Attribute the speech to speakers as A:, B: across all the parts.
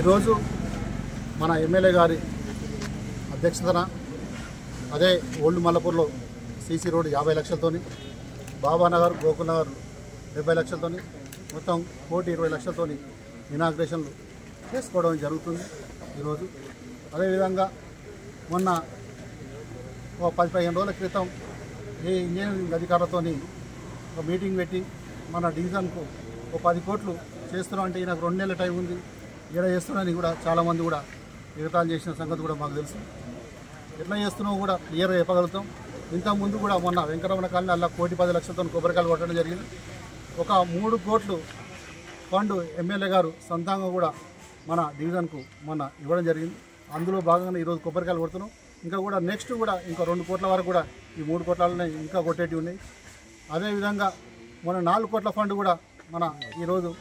A: ఈరోజు మన ఎమ్మెల్యే గారి అధ్యక్షతన అదే ఓల్డ్ మల్లపూర్లో సీసీ రోడ్ 50 లక్షలతోని, బాబానగర్ గోకుల్ నగర్ 70 లక్షలతోని, మొత్తం 1,20 లక్షలతోని ఇనాగ్రేషన్లు చేసుకోవడం జరుగుతుంది ఈరోజు. అదేవిధంగా మొన్న 10-15 రోజుల క్రితం ఈ ఇంజనీరింగ్ అధికారులతోని ఒక మీటింగ్ పెట్టి మన డివిజన్కు 10 కోట్లు చేస్తున్నాం అంటే నాకు 2 నెలల టైం ఉంది ఇక్కడ చేస్తున్నానని కూడా చాలామంది కూడా ఎగతాళి చేసిన సంగతి కూడా మాకు తెలుసు. ఎట్లా చేస్తున్నామో కూడా క్లియర్గా చెప్పగలుగుతాం. ఇంతకుముందు కూడా మొన్న వెంకటరమణ కాలనీ అలా 1,10 లక్షలతో కొబ్బరికాయలు కొట్టడం జరిగింది. ఒక 3 కోట్లు ఫండ్ ఎమ్మెల్యే గారు సొంతంగా కూడా మన డివిజన్కు మొన్న ఇవ్వడం జరిగింది. అందులో భాగంగా ఈరోజు కొబ్బరికాయలు కొడుతున్నాం. ఇంకా కూడా నెక్స్ట్ కూడా ఇంకా 2 కోట్ల వరకు కూడా ఈ 3 కోట్లనే ఇంకా కొట్టేటివి ఉన్నాయి. అదేవిధంగా మన 4 కోట్ల ఫండ్ కూడా మన ఈరోజు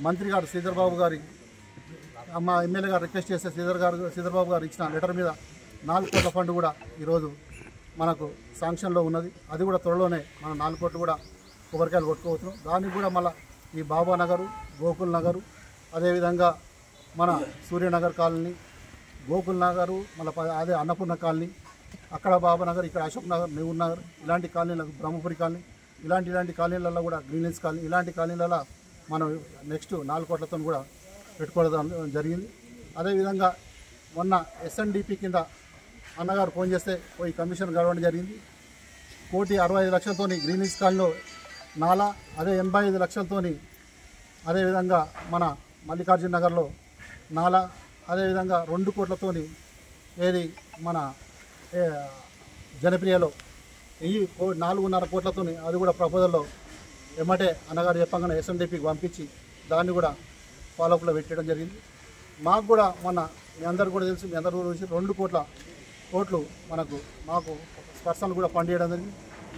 A: మంత్రి గారు శ్రీధర్ బాబు గారి మా ఎమ్మెల్యే గారు రిక్వెస్ట్ చేస్తే శ్రీధర్ బాబు గారు ఇచ్చిన లెటర్ మీద 4 కోట్ల ఫండ్ కూడా ఈరోజు మనకు శాంక్షన్లో ఉన్నది. అది కూడా త్వరలోనే మన 4 కోట్లు కూడా కొబ్బరికాయలు కొట్టుకోవచ్చును. దానికి కూడా మళ్ళీ ఈ బాబా నగరు, గోకుల్ నగరు, అదేవిధంగా మన సూర్యనగర్ కాలనీ, గోకుల్ నగరు, మళ్ళీ అదే అన్నపూర్ణ కాలనీ, అక్కడ బాబా నగర్, ఇక్కడ అశోక్ నగర్, నెహ్రూ నగర్, ఇలాంటి కాలనీలకు బ్రహ్మపురి కాలనీ, ఇలాంటి కాలనీలలో కూడా గ్రీన్ హిల్స్ కాలనీ, ఇలాంటి కాలనీలలో మనం నెక్స్ట్ 4 కోట్లతో కూడా పెట్టుకోవడం జరిగింది. అదేవిధంగా మొన్న ఎస్ఎన్డిపి కింద అన్నగారు ఫోన్ చేస్తే పోయి కమిషన్ గడవడం జరిగింది. 1,65 లక్షలతో గ్రీన్ హిల్స్ కాలనీలో నాలా, అదే 85 లక్షలతో అదేవిధంగా మన మల్లికార్జున నగర్లో నాలా, అదేవిధంగా 2 కోట్లతో ఏది మన జనప్రియలో ఈ 4.5 కోట్లతో అది కూడా ప్రపోజల్లో ఎమ్మటే అన్నగారు చెప్పగానే ఎస్ఎన్డిపికి పంపించి దాన్ని కూడా ఫాలోఅప్లో పెట్టడం జరిగింది. మాకు కూడా మొన్న మీ అందరు కూడా తెలుసు, మీ అందరూ కూడా 2 కోట్లు మాకు పర్సనల్ కూడా ఫండ్ చేయడం జరిగింది.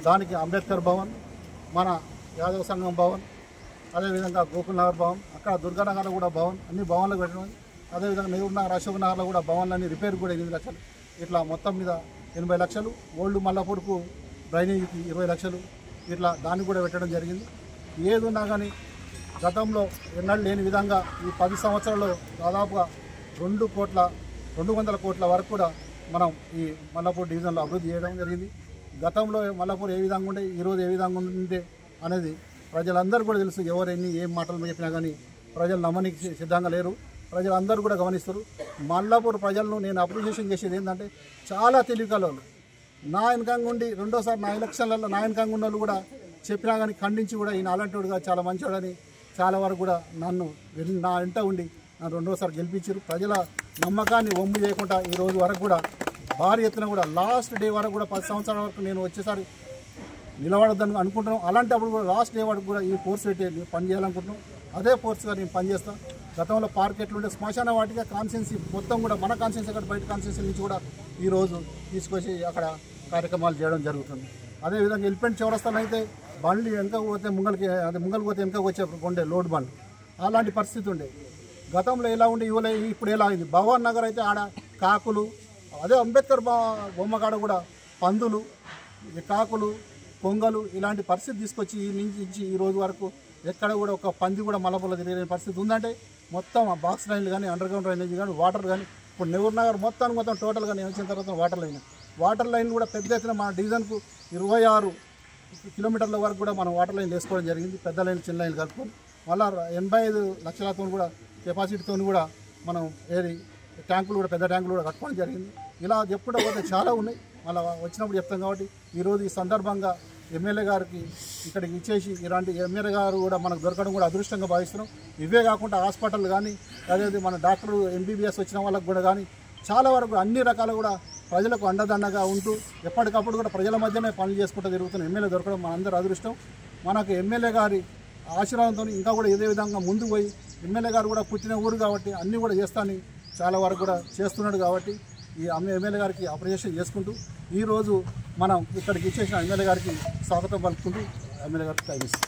A: దానికి అంబేద్కర్ భవన్, మన యాదవ సంఘం భవన్, అదేవిధంగా గోకుల్ నగర్ భవన్, అక్కడ దుర్గానగర్లో కూడా భవన్, అన్ని భవన్లు పెట్టడం. అదేవిధంగా నెహ్రూ నగర్, అశోక్ నగర్లో కూడా భవన్లన్నీ రిపేర్ కూడా 8 లక్షలు, ఇట్లా మొత్తం మీద 80 లక్షలు. ఓల్డ్ మల్లపూర్కు డ్రైనేజీకి 20 లక్షలు, ఇట్లా దాన్ని కూడా పెట్టడం జరిగింది. ఏదున్నా కానీ గతంలో ఎన్నడూ లేని విధంగా ఈ 10 సంవత్సరాల్లో దాదాపుగా 200 కోట్ల వరకు కూడా మనం ఈ మల్లపూర్ డివిజన్లో అభివృద్ధి చేయడం జరిగింది. గతంలో మల్లపూర్ ఏ విధంగా ఉండే, ఈరోజు ఏ విధంగా ఉండే అనేది ప్రజలందరూ కూడా తెలుసు. ఎవరు ఏం మాటలు చెప్పినా కానీ ప్రజలు నమ్మనికి సిద్ధంగా లేరు. ప్రజలందరూ కూడా గమనిస్తారు. మల్లాపూర్ ప్రజలను నేను అప్రిషియేషన్ చేసేది ఏంటంటే చాలా తెలివికల వాళ్ళు. నా వెనకంగా ఉండి రెండోసారి నా ఎలక్షన్లలో నా వెనకంగా ఉన్న వాళ్ళు కూడా చెప్పినా కానీ ఖండించి కూడా ఈయన అలాంటివాడుగా చాలా మంచివాడని చాలా వరకు కూడా నన్ను నా వెంట ఉండి నన్ను రెండోసారి గెలిపించారు. ప్రజల నమ్మకాన్ని వమ్ము చేయకుండా ఈ రోజు వరకు కూడా భారీ ఎత్తున కూడా లాస్ట్ డే వరకు కూడా 10 సంవత్సరాల వరకు నేను వచ్చేసారి నిలబడద్దని అనుకుంటున్నాం. అలాంటప్పుడు కూడా లాస్ట్ డే వరకు కూడా ఈ ఫోర్స్ పెట్టి పని చేయాలనుకుంటున్నాం. అదే ఫోర్స్గా నేను పనిచేస్తాను. గతంలో పార్క్ ఎట్లుంటే శ్మశాన వాటిగా కాన్స్టిట్యున్సీ మొత్తం కూడా మన కాన్స్టిట్యున్సీ అక్కడ బయట కాన్స్టిట్యున్సీ నుంచి కూడా ఈరోజు తీసుకొచ్చి అక్కడ కార్యక్రమాలు చేయడం జరుగుతుంది. అదేవిధంగా ఎలిఫెంట్ చౌరస్తాలో అయితే బండ్లు వెనక పోతే ముంగలికి పోతే వెనక వచ్చే ఉండే లోడ్ బండ్లు, అలాంటి పరిస్థితి ఉండే. గతంలో ఎలా ఉండే ఇప్పుడు ఎలా అయింది. భవాన్ నగర్ అయితే ఆడ కాకులు, అదే అంబేద్కర్ బొమ్మకాడ కూడా పందులు, కాకులు, కొంగలు, ఇలాంటి పరిస్థితి తీసుకొచ్చి ఈ నుంచి ఈ రోజు వరకు ఎక్కడ కూడా ఒక పంది కూడా మల్లపూర్లో తిరిగే పరిస్థితి ఉందంటే మొత్తం ఆ బాక్స్ లైన్లు కానీ, అండర్ గ్రౌండ్ డ్రైనేజ్ కానీ, వాటర్ కానీ, ఇప్పుడు నెహ్రూ నగర్ మొత్తం టోటల్గా నేను వచ్చిన తర్వాత వాటర్ లైన్ కూడా పెద్ద ఎత్తున మన డివిజన్కు 26 కిలోమీటర్ల వరకు కూడా మనం వాటర్ లైన్ వేసుకోవడం జరిగింది. పెద్ద లైన్, చిన్న లైన్ కలుపుకొని మళ్ళీ 85 లక్షలతో కూడా కెపాసిటీతో కూడా మనం ట్యాంకులు కూడా, పెద్ద ట్యాంకులు కూడా కట్టుకోవడం జరిగింది. ఇలా చెప్పుకుంటూ పోతే చాలా ఉన్నాయి. మళ్ళీ వచ్చినప్పుడు చెప్తాం కాబట్టి ఈరోజు ఈ సందర్భంగా ఎమ్మెల్యే గారికి ఇక్కడికి ఇచ్చేసి ఇలాంటి ఎమ్మెల్యే గారు కూడా మనకు దొరకడం కూడా అదృష్టంగా భావిస్తున్నాం. ఇవే కాకుండా హాస్పిటల్ కానీ, అదేవిధంగా మన డాక్టర్ ఎంబీబీఎస్ వచ్చిన వాళ్ళకు కూడా కానీ చాలా వరకు అన్ని రకాలు కూడా ప్రజలకు అండదండగా ఉంటూ ఎప్పటికప్పుడు కూడా ప్రజల మధ్యనే పనులు చేసుకుంటూ తిరుగుతున్న ఎమ్మెల్యే దొరకడం మనందరూ అదృష్టం. మనకు ఎమ్మెల్యే గారి ఆశీర్వాదంతో ఇంకా కూడా ఇదే విధంగా ముందుకు పోయి ఎమ్మెల్యే గారు కూడా పుట్టిన ఊరు కాబట్టి అన్నీ కూడా చేస్తానని చాలా వరకు కూడా చేస్తున్నాడు. కాబట్టి ఈ ఎమ్మెల్యే గారికి అప్రిషియేషన్ చేసుకుంటూ ఈరోజు మనం ఇక్కడికి ఇచ్చేసిన ఎమ్మెల్యే గారికి స్వాగతం పలుకుంటూ ఎమ్మెల్యే గారికి టైం ఇస్తాం.